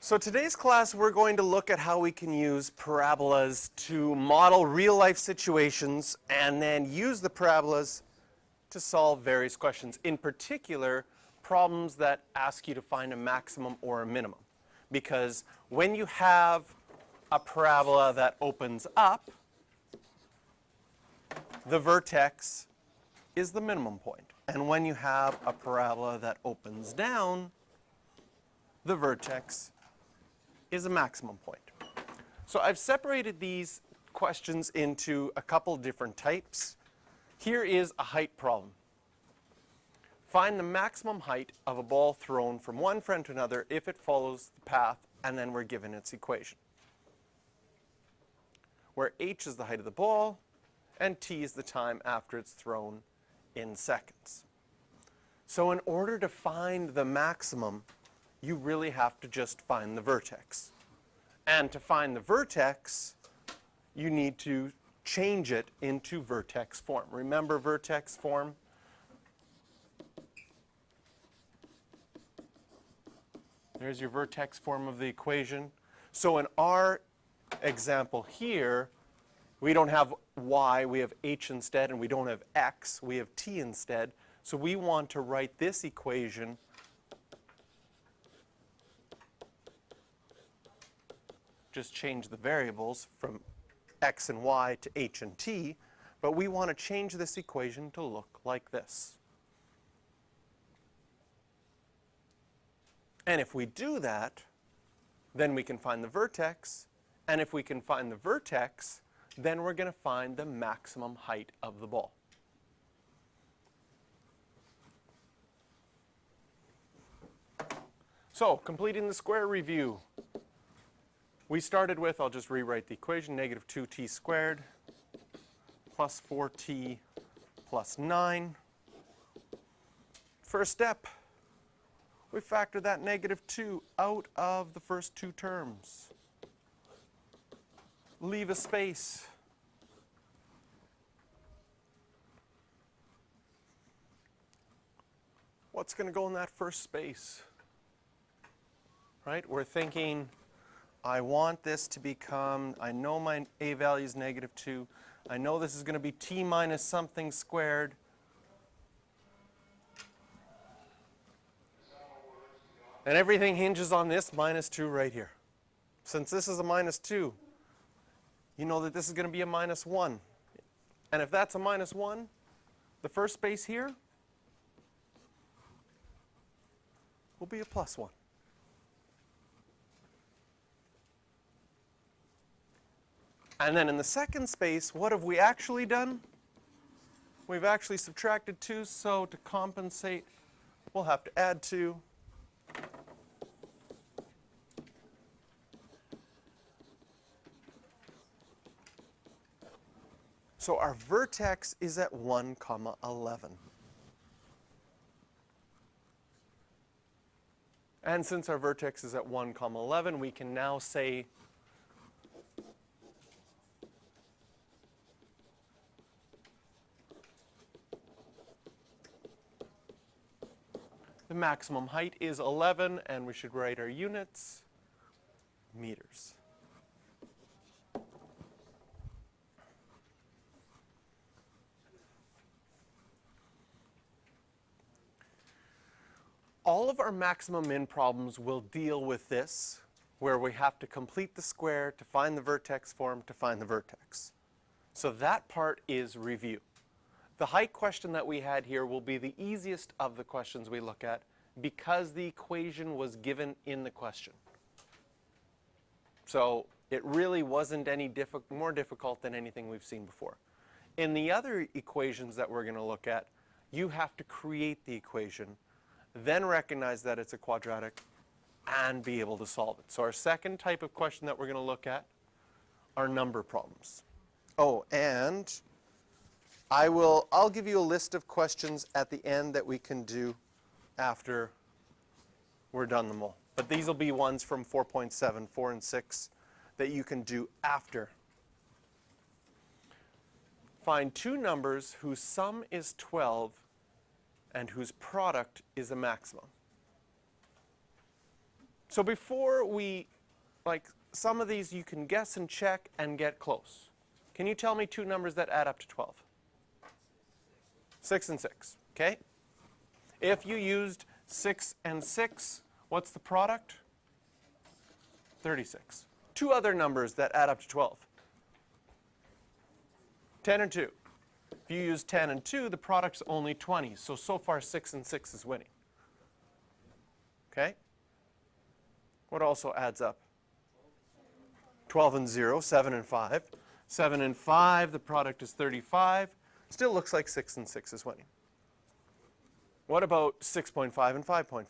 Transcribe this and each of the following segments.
So today's class we're going to look at how we can use parabolas to model real-life situations and then use the parabolas to solve various questions. In particular, problems that ask you to find a maximum or a minimum. Because when you have a parabola that opens up, the vertex is the minimum point. And when you have a parabola that opens down, the vertex is a maximum point. So I've separated these questions into a couple different types. Here is a height problem. Find the maximum height of a ball thrown from one friend to another if it follows the path, and then we're given its equation, where h is the height of the ball and t is the time after it's thrown in seconds. So in order to find the maximum, you really have to just find the vertex. And to find the vertex, you need to change it into vertex form. Remember vertex form? There's your vertex form of the equation. So in our example here, we don't have y, we have h instead, and we don't have x, we have t instead. So we want to write this equation just change the variables from x and y to h and t, but we want to change this equation to look like this. And if we do that, then we can find the vertex, and if we can find the vertex, then we're going to find the maximum height of the ball. So, completing the square review. We started with, I'll just rewrite the equation, negative 2t squared plus 4t plus 9. First step, we factor that negative 2 out of the first two terms. Leave a space. What's going to go in that first space? Right? We're thinking, I want this to become, I know my a value is negative 2. I know this is going to be t minus something squared. And everything hinges on this minus 2 right here. Since this is a minus 2, you know that this is going to be a minus 1. And if that's a minus 1, the first space here will be a plus 1. And then in the second space, what have we actually done? We've actually subtracted 2, so to compensate, we'll have to add 2. So our vertex is at 1, 11. And since our vertex is at 1, 11, we can now say the maximum height is 11, and we should write our units, meters. All of our maximum min problems will deal with this, where we have to complete the square to find the vertex form to find the vertex. So that part is review. The height question that we had here will be the easiest of the questions we look at because the equation was given in the question. So it really wasn't any more difficult than anything we've seen before. In the other equations that we're going to look at, you have to create the equation, then recognize that it's a quadratic, and be able to solve it. So our second type of question that we're going to look at are number problems. Oh, and I'll give you a list of questions at the end that we can do after we're done them all. But these will be ones from 4.7, 4, and 6 that you can do after. Find two numbers whose sum is 12 and whose product is a maximum. So before we, like some of these you can guess and check and get close. Can you tell me two numbers that add up to 12? 6 and 6, okay? If you used 6 and 6, what's the product? 36. Two other numbers that add up to 12. 10 and 2. If you use 10 and 2, the product's only 20. So far 6 and 6 is winning. Okay? What also adds up? 12 and 0, 7 and 5. 7 and 5, the product is 35. Still looks like 6 and 6 is winning. What about 6.5 and 5.5?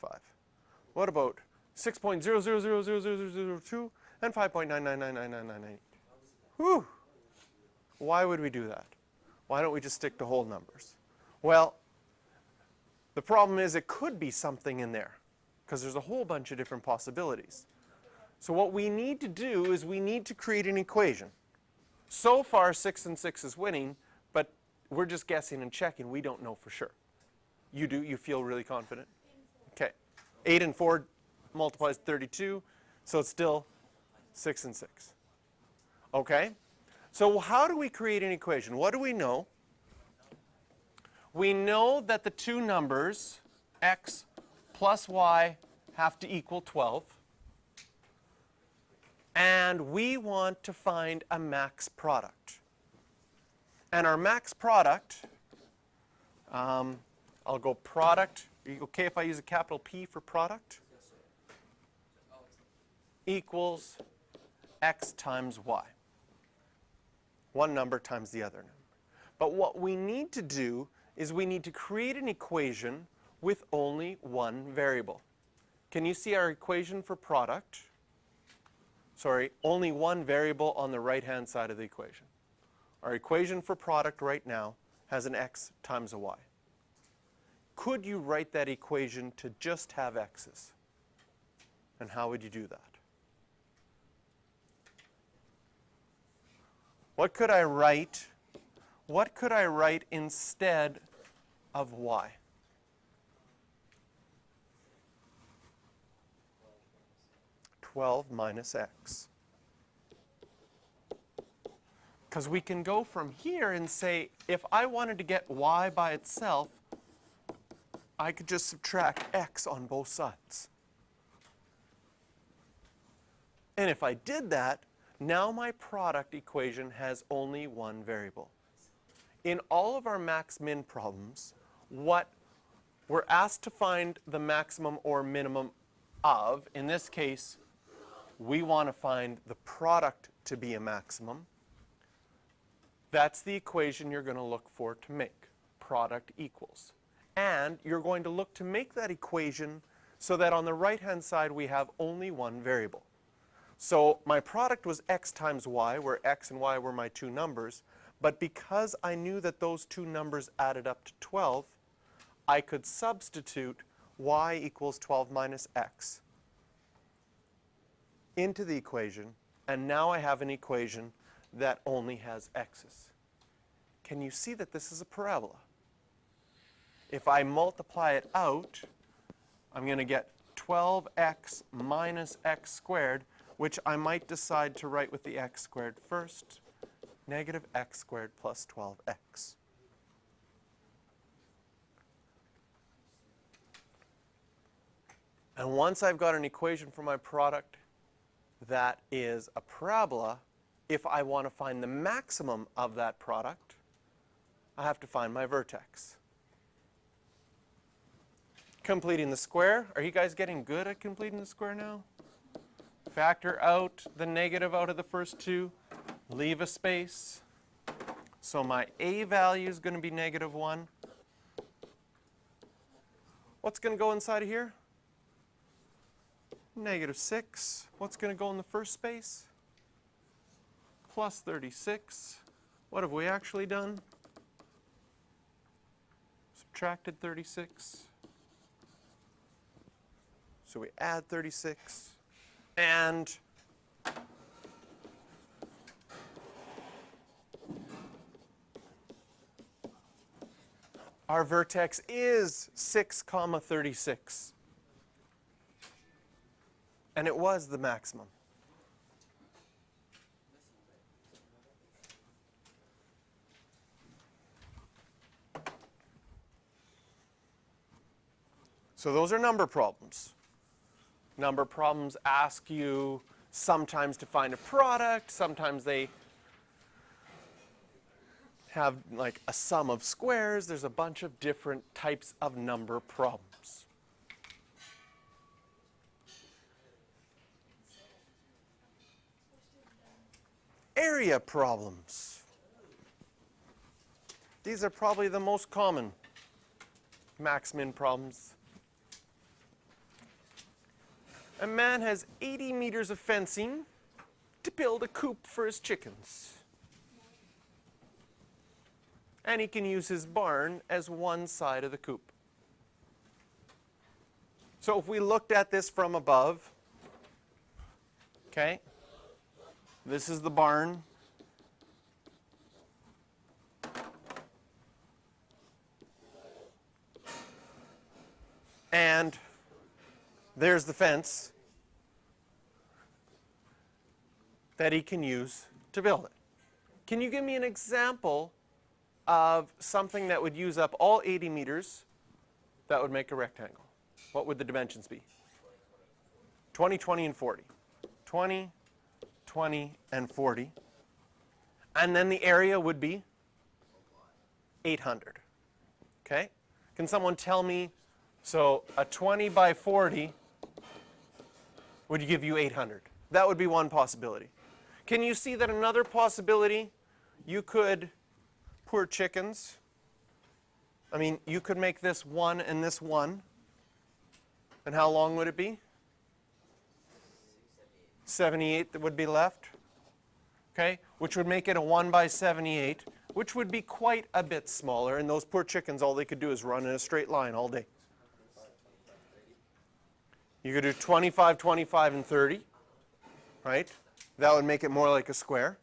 What about 6.0000002 and 5.9999998? Whew! Why would we do that? Why don't we just stick to whole numbers? Well, the problem is it could be something in there because there's a whole bunch of different possibilities. So what we need to do is we need to create an equation. So far 6 and 6 is winning, but we're just guessing and checking. We don't know for sure. You do? You feel really confident? Okay. 8 and 4 multiplies 32, so it's still 6 and 6. Okay? So how do we create an equation? What do we know? We know that the two numbers, x plus y, have to equal 12. And we want to find a max product. And our max product, I'll go product. Are you okay if I use a capital P for product? Equals x times y. One number times the other number. But what we need to do is we need to create an equation with only one variable. Can you see our equation for product? Sorry, only one variable on the right-hand side of the equation. Our equation for product right now has an x times a y. Could you write that equation to just have x's? And how would you do that? What could I write? What could I write instead of y? minus x. Because we can go from here and say, if I wanted to get y by itself, I could just subtract x on both sides. And if I did that, now my product equation has only one variable. In all of our max-min problems, what we're asked to find the maximum or minimum of, in this case, we want to find the product to be a maximum. That's the equation you're going to look for to make. Product equals. And you're going to look to make that equation so that on the right-hand side we have only one variable. So my product was x times y, where x and y were my two numbers. But because I knew that those two numbers added up to 12, I could substitute y equals 12 minus x into the equation, and now I have an equation that only has x's. Can you see that this is a parabola? If I multiply it out, I'm going to get 12x minus x squared, which I might decide to write with the x squared first, negative x squared plus 12x. And once I've got an equation for my product that is a parabola, if I want to find the maximum of that product, I have to find my vertex. Completing the square. Are you guys getting good at completing the square now? Factor out the negative out of the first two. Leave a space. So my a value is going to be negative 1. What's going to go inside of here? Negative 6. What's going to go in the first space? Plus 36. What have we actually done? Subtracted 36. So we add 36. And our vertex is 6, 36. And it was the maximum. So those are number problems. Number problems ask you sometimes to find a product, sometimes they have like a sum of squares. There's a bunch of different types of number problems. Area problems. These are probably the most common max-min problems. A man has 80 meters of fencing to build a coop for his chickens. And he can use his barn as one side of the coop. So if we looked at this from above, okay, this is the barn. And there's the fence that he can use to build it. Can you give me an example of something that would use up all 80 meters that would make a rectangle? What would the dimensions be? 20, 20, and 40. 20, 20, and 40. And then the area would be 800. Okay? Can someone tell me, so a 20 by 40 would give you 800. That would be one possibility. Can you see that another possibility, you could, poor chickens, I mean, you could make this one and this one. And how long would it be? 78 that would be left. Okay, which would make it a 1 by 78, which would be quite a bit smaller. And those poor chickens, all they could do is run in a straight line all day. You could do 25, 25, and 30, right? That would make it more like a square.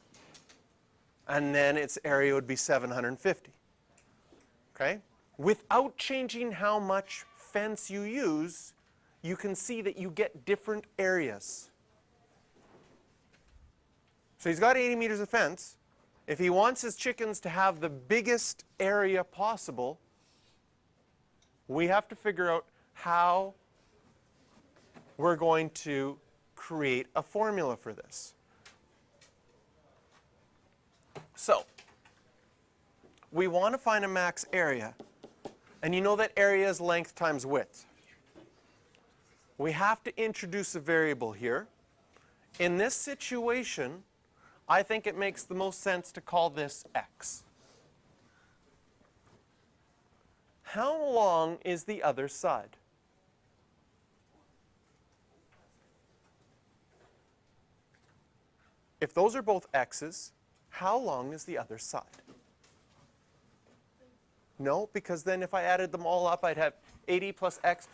And then its area would be 750. Okay? Without changing how much fence you use, you can see that you get different areas. So he's got 80 meters of fence. If he wants his chickens to have the biggest area possible, we have to figure out how we're going to create a formula for this. So, we want to find a max area. And you know that area is length times width. We have to introduce a variable here. In this situation, I think it makes the most sense to call this x. How long is the other side? If those are both x's, how long is the other side? No, because then if I added them all up, I'd have 80 plus x,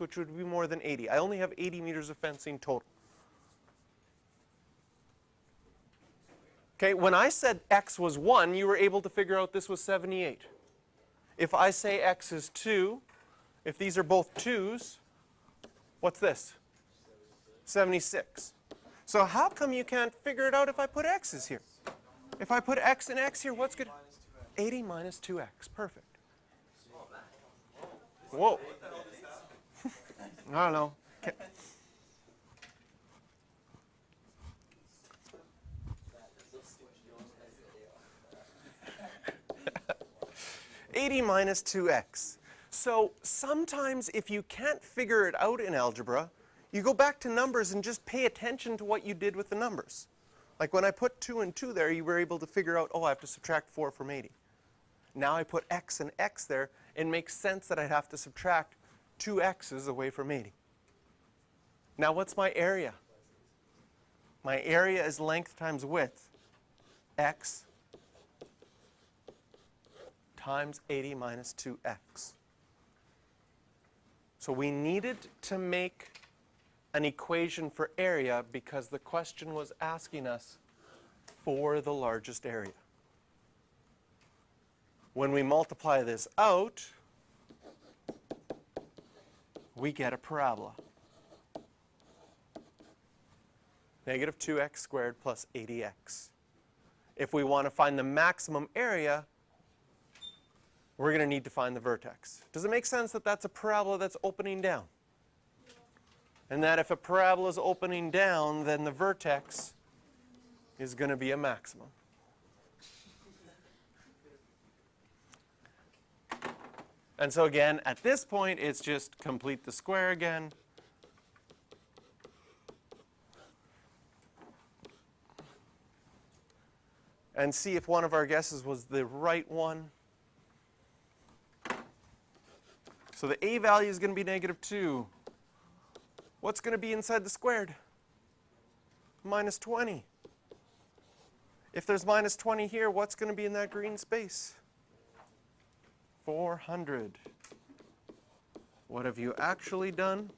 which would be more than 80. I only have 80 meters of fencing total. Okay, when I said x was 1, you were able to figure out this was 78. If I say x is 2, if these are both 2's, what's this? 76. So how come you can't figure it out if I put x's here? If I put x and x here, what's good? 80 minus 2x. Perfect. Whoa. I don't know. Okay. $80 minus 2x. So sometimes if you can't figure it out in algebra, you go back to numbers and just pay attention to what you did with the numbers. Like when I put 2 and 2 there, you were able to figure out, oh, I have to subtract 4 from 80. Now I put x and x there, it makes sense that I'd have to subtract 2 x's away from 80. Now what's my area? My area is length times width. X times 80 minus 2x. So we needed to make an equation for area because the question was asking us for the largest area. When we multiply this out, we get a parabola. Negative 2x squared plus 80x. If we want to find the maximum area, we're going to need to find the vertex. Does it make sense that that's a parabola that's opening down? And that if a parabola is opening down, then the vertex is going to be a maximum. And so again, at this point, it's just complete the square again. And see if one of our guesses was the right one. So the a value is going to be negative 2. What's going to be inside the squared? Minus 20. If there's minus 20 here, what's going to be in that green space? 400. What have you actually done?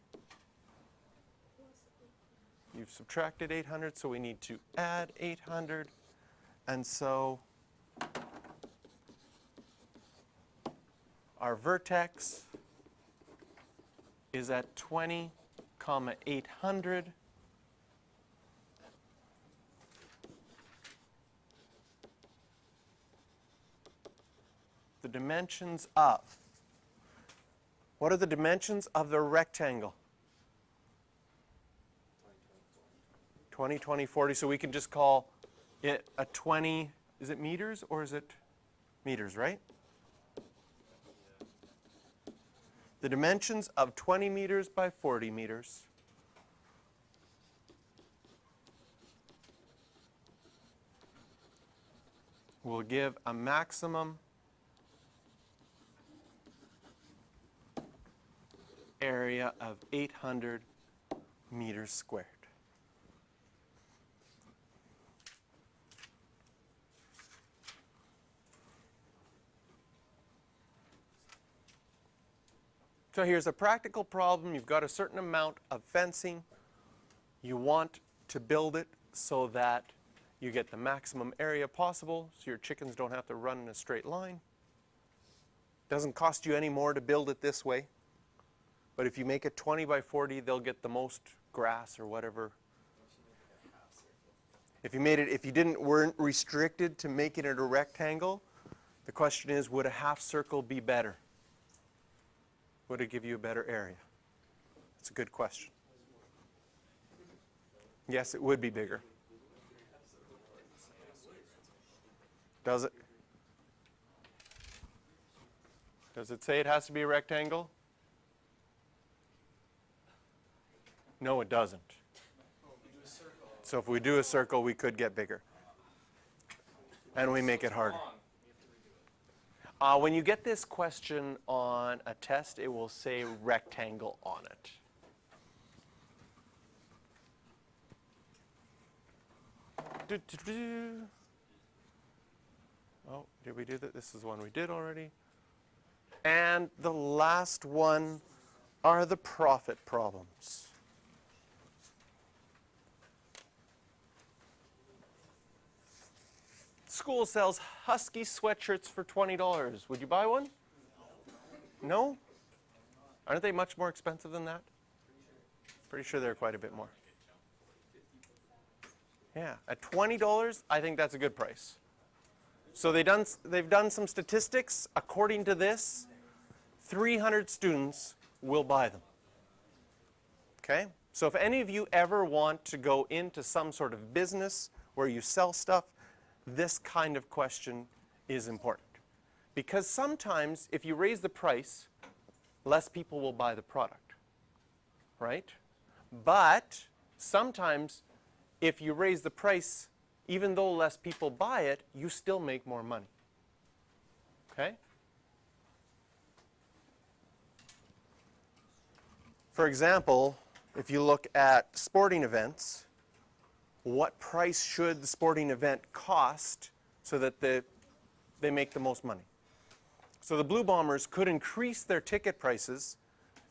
You've subtracted 800, so we need to add 800. And so our vertex is at 20, 800. The dimensions of. What are the dimensions of the rectangle? 20, 20, 40. So we can just call it a 20. Is it meters or is it meters, right? The dimensions of 20 meters by 40 meters. Will give a maximum area of 800 meters squared. So here's a practical problem. You've got a certain amount of fencing. You want to build it so that you get the maximum area possible, so your chickens don't have to run in a straight line. Doesn't cost you any more to build it this way. But if you make it 20 by 40, they'll get the most grass or whatever. If you weren't restricted to making it a rectangle, the question is, would a half circle be better? Would it give you a better area? That's a good question. Yes, it would be bigger. Does it? Does it say it has to be a rectangle? No, it doesn't. So if we do a circle, we could get bigger. And we make it harder. When you get this question on a test, it will say rectangle on it. Oh, did we do that? This is one we did already. And the last one are the profit problems. School sells Husky sweatshirts for $20. Would you buy one? No? Aren't they much more expensive than that? Pretty sure they're quite a bit more. Yeah, at $20, I think that's a good price. So they've done some statistics. According to this, 300 students will buy them. Okay? So if any of you ever want to go into some sort of business where you sell stuff, this kind of question is important. Because sometimes if you raise the price, less people will buy the product. Right? But sometimes if you raise the price, even though less people buy it, you still make more money. Okay? For example, if you look at sporting events, what price should the sporting event cost so that they make the most money? So the Blue Bombers could increase their ticket prices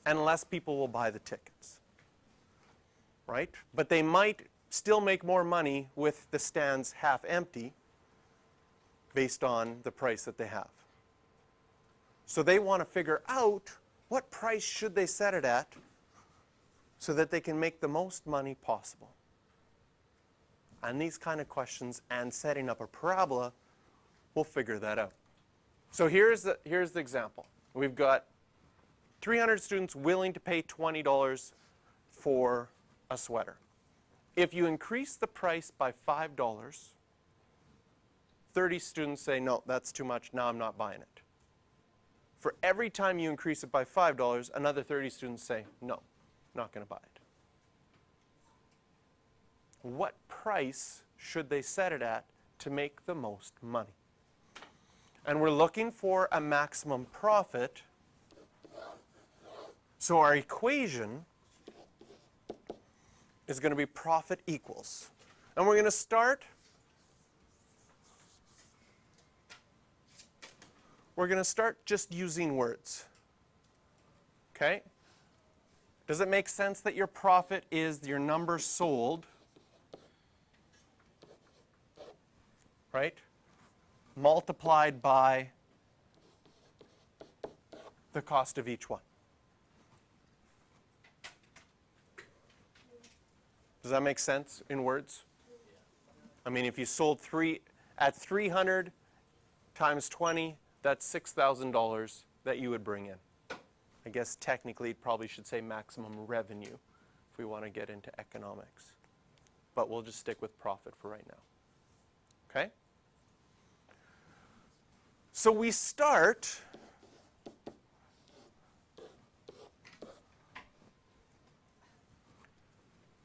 and less people will buy the tickets. Right? But they might still make more money with the stands half empty based on the price that they have. So they want to figure out what price should they set it at so that they can make the most money possible. and these kind of questions and setting up a parabola, we'll figure that out. So here's the example. We've got 300 students willing to pay $20 for a sweater. If you increase the price by $5, 30 students say, no, that's too much, now I'm not buying it. For every time you increase it by $5, another 30 students say, no, not going to buy it. What price should they set it at to make the most money? And we're looking for a maximum profit. So our equation is going to be profit equals. And we're going to start just using words. Okay? Does it make sense that your profit is your number sold, right, multiplied by the cost of each one? Does that make sense in words? I mean, if you sold at 300 times 20, that's $6,000 that you would bring in. I guess technically it probably should say maximum revenue if we want to get into economics. But we'll just stick with profit for right now. Okay? So we start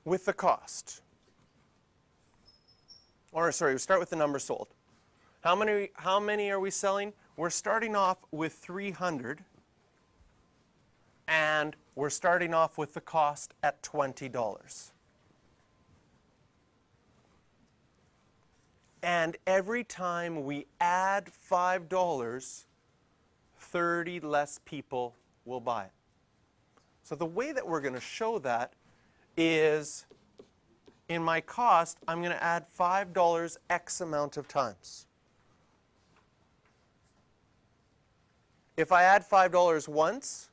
with the cost. Or sorry, we start with the number sold. How many are we selling? We're starting off with 300, and we're starting off with the cost at $20. And every time we add $5, 30 less people will buy it. So the way that we're going to show that is in my cost, I'm going to add $5 X amount of times. If I add $5 once,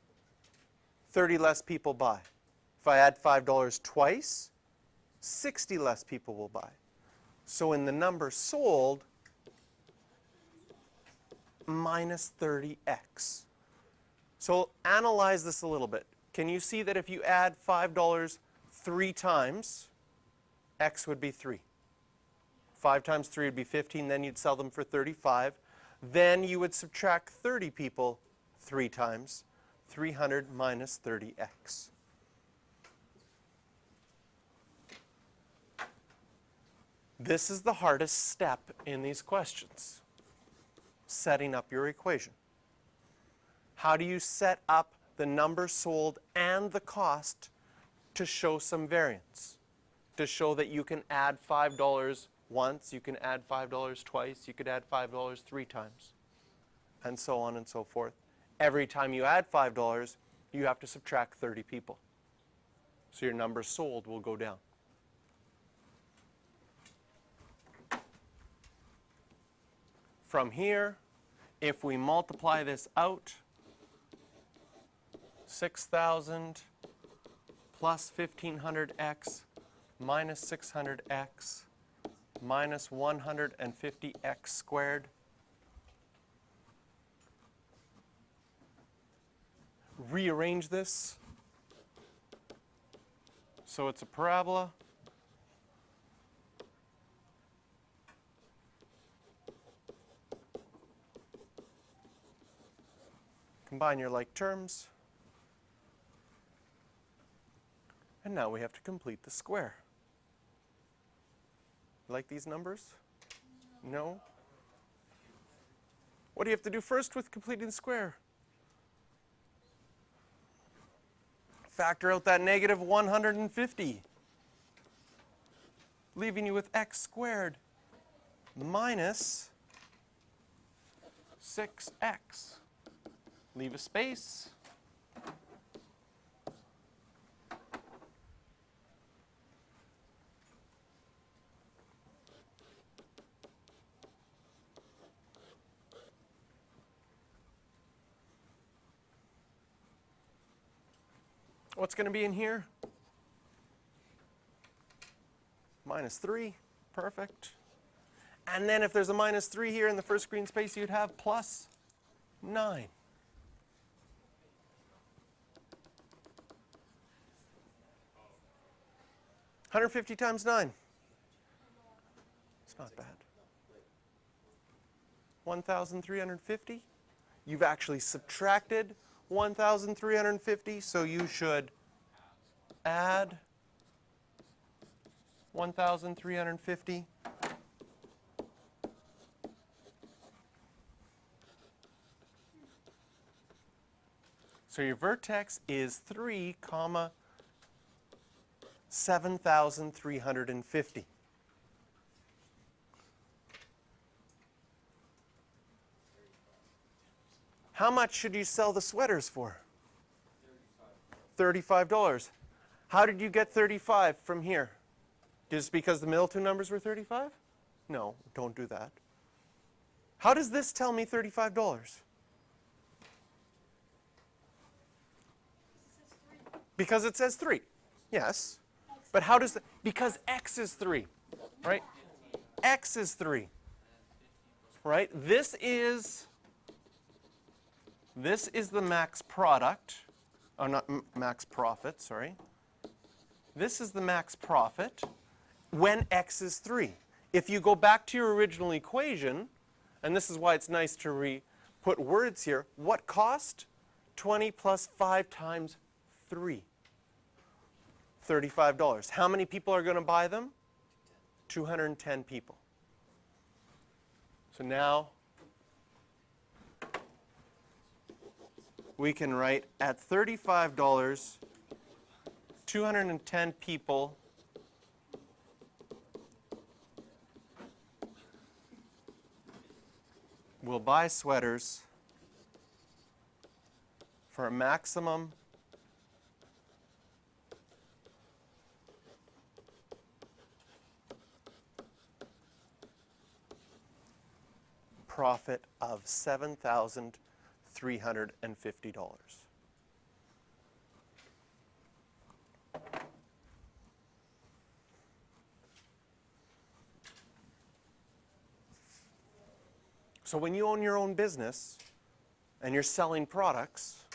30 less people buy. If I add $5 twice, 60 less people will buy. So in the number sold, minus 30x. So analyze this a little bit. Can you see that if you add $5 3 times, x would be 3. 5 times 3 would be 15, then you'd sell them for 35. Then you would subtract 30 people 3 times, 300 minus 30x. This is the hardest step in these questions, setting up your equation. How do you set up the number sold and the cost to show some variance? To show that you can add $5 once, you can add $5 twice, you could add $5 3 times, and so on and so forth. Every time you add $5, you have to subtract 30 people. So your number sold will go down. From here, if we multiply this out, 6,000 plus 1,500x minus 600x minus 150x squared. Rearrange this so it's a parabola. Combine your like terms. And now we have to complete the square. Like these numbers? No? What do you have to do first with completing the square? Factor out that negative 150, leaving you with x squared minus 6x. Leave a space. What's going to be in here? Minus 3. Perfect. And then if there's a minus 3 here in the first green space, you'd have plus 9. $150 times 9. It's not bad. 1,350. You've actually subtracted 1,350, so you should add 1,350. So your vertex is 3, 7,350. How much should you sell the sweaters for? $35. How did you get 35 from here? Just because the middle two numbers were 35? No, don't do that. How does this tell me $35? Because it says 3. Yes. But how does because x is 3, right? X is 3. Right? This is the max product. Oh, not max profit, sorry. This is the max profit when x is 3. If you go back to your original equation, and this is why it's nice to put words here, what cost? 20 plus 5 times 3. $35. How many people are going to buy them? 210 people. So now we can write at $35, 210 people will buy sweaters for a maximum profit of $7,350. So when you own your own business and you're selling products,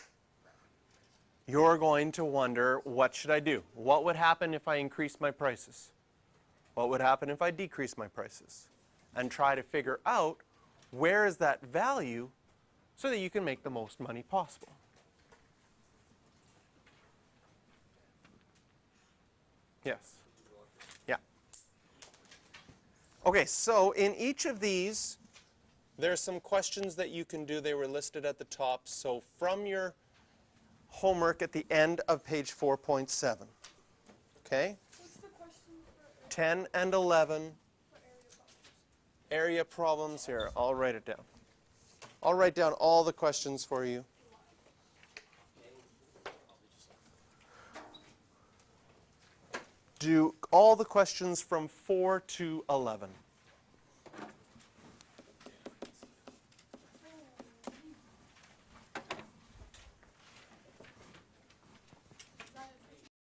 you're going to wonder, what should I do? What would happen if I increased my prices? What would happen if I decreased my prices? And try to figure out where is that value so that you can make the most money possible. Yes? Yeah. Okay, so in each of these, there's some questions that you can do. They were listed at the top. So from your homework at the end of page 4.7. Okay? What's the question for 10 and 11. for area Area problems? problems here. I'll write it down. I'll write down all the questions for you. Do all the questions from 4 to 11.